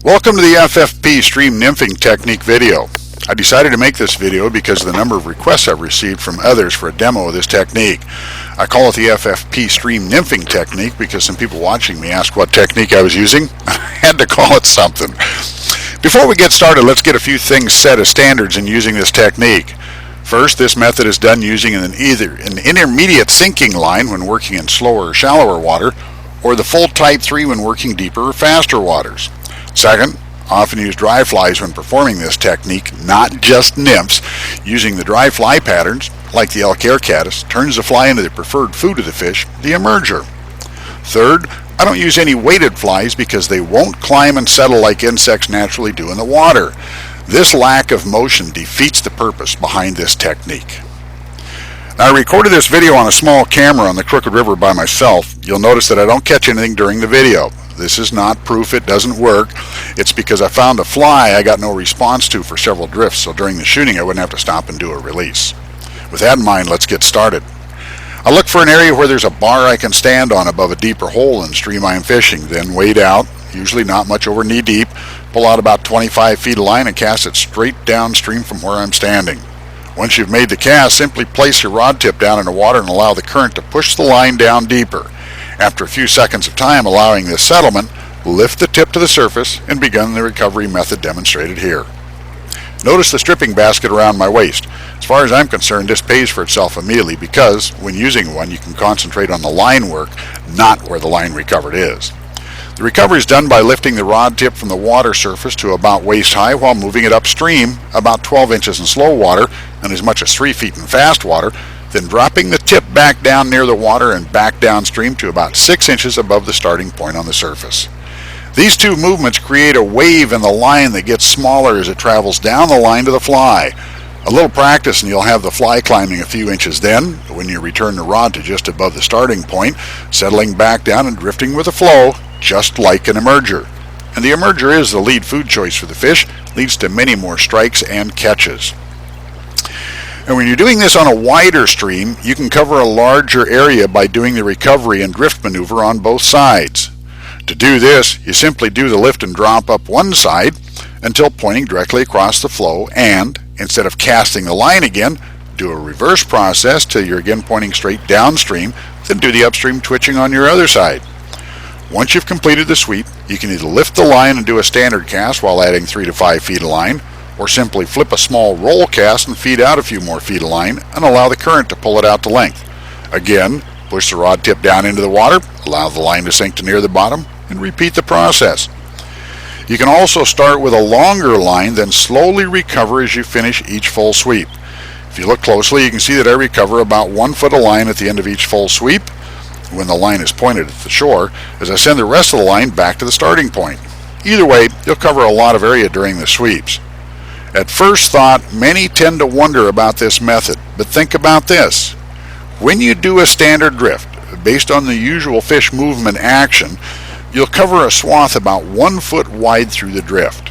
Welcome to the FFP Stream Nymphing Technique video. I decided to make this video because of the number of requests I've received from others for a demo of this technique. I call it the FFP Stream Nymphing Technique because some people watching me asked what technique I was using. I had to call it something. Before we get started, let's get a few things set as standards in using this technique. First, this method is done using either an intermediate sinking line when working in slower or shallower water, or the full type 3 when working deeper or faster waters. Second, often use dry flies when performing this technique, not just nymphs. Using the dry fly patterns, like the elk air caddis, turns the fly into the preferred food of the fish, the emerger. Third, I don't use any weighted flies because they won't climb and settle like insects naturally do in the water. This lack of motion defeats the purpose behind this technique. Now, I recorded this video on a small camera on the Crooked River by myself. You'll notice that I don't catch anything during the video. This is not proof it doesn't work. It's because I found a fly I got no response to for several drifts, so during the shooting I wouldn't have to stop and do a release. With that in mind, let's get started. I look for an area where there's a bar I can stand on above a deeper hole in stream I'm fishing, then wade out, usually not much over knee deep, pull out about 25 feet of line and cast it straight downstream from where I'm standing. Once you've made the cast, simply place your rod tip down in the water and allow the current to push the line down deeper. After a few seconds of time allowing this settlement, lift the tip to the surface and begin the recovery method demonstrated here. Notice the stripping basket around my waist. As far as I'm concerned, this pays for itself immediately because when using one you can concentrate on the line work, not where the line recovered is. The recovery is done by lifting the rod tip from the water surface to about waist high while moving it upstream about 12 inches in slow water and as much as 3 feet in fast water, then dropping the tip back down near the water and back downstream to about 6 inches above the starting point on the surface. These two movements create a wave in the line that gets smaller as it travels down the line to the fly. A little practice and you'll have the fly climbing a few inches, then when you return the rod to just above the starting point, settling back down and drifting with the flow, just like an emerger. And the emerger is the lead food choice for the fish, leads to many more strikes and catches. And when you're doing this on a wider stream, you can cover a larger area by doing the recovery and drift maneuver on both sides. To do this, you simply do the lift and drop up one side until pointing directly across the flow, and instead of casting the line again, do a reverse process till you're again pointing straight downstream, then do the upstream twitching on your other side. Once you've completed the sweep, you can either lift the line and do a standard cast while adding 3 to 5 feet of line, or simply flip a small roll cast and feed out a few more feet of line and allow the current to pull it out to length. Again, push the rod tip down into the water, allow the line to sink to near the bottom, and repeat the process. You can also start with a longer line, then slowly recover as you finish each full sweep. If you look closely, you can see that I recover about 1 foot of line at the end of each full sweep when the line is pointed at the shore, as I send the rest of the line back to the starting point. Either way, you'll cover a lot of area during the sweeps. At first thought, many tend to wonder about this method, but think about this. When you do a standard drift, based on the usual fish movement action, you'll cover a swath about 1 foot wide through the drift.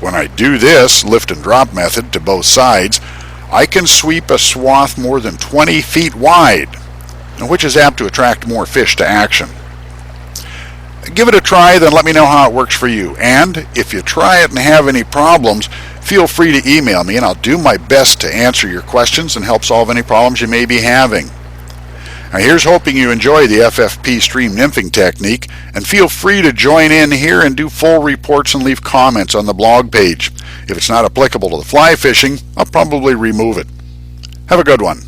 When I do this lift and drop method to both sides, I can sweep a swath more than 20 feet wide, which is apt to attract more fish to action. Give it a try, then let me know how it works for you. And if you try it and have any problems, feel free to email me and I'll do my best to answer your questions and help solve any problems you may be having. Now, here's hoping you enjoy the FFP Stream Nymphing technique, and feel free to join in here and do full reports and leave comments on the blog page. If it's not applicable to the fly fishing, I'll probably remove it. Have a good one.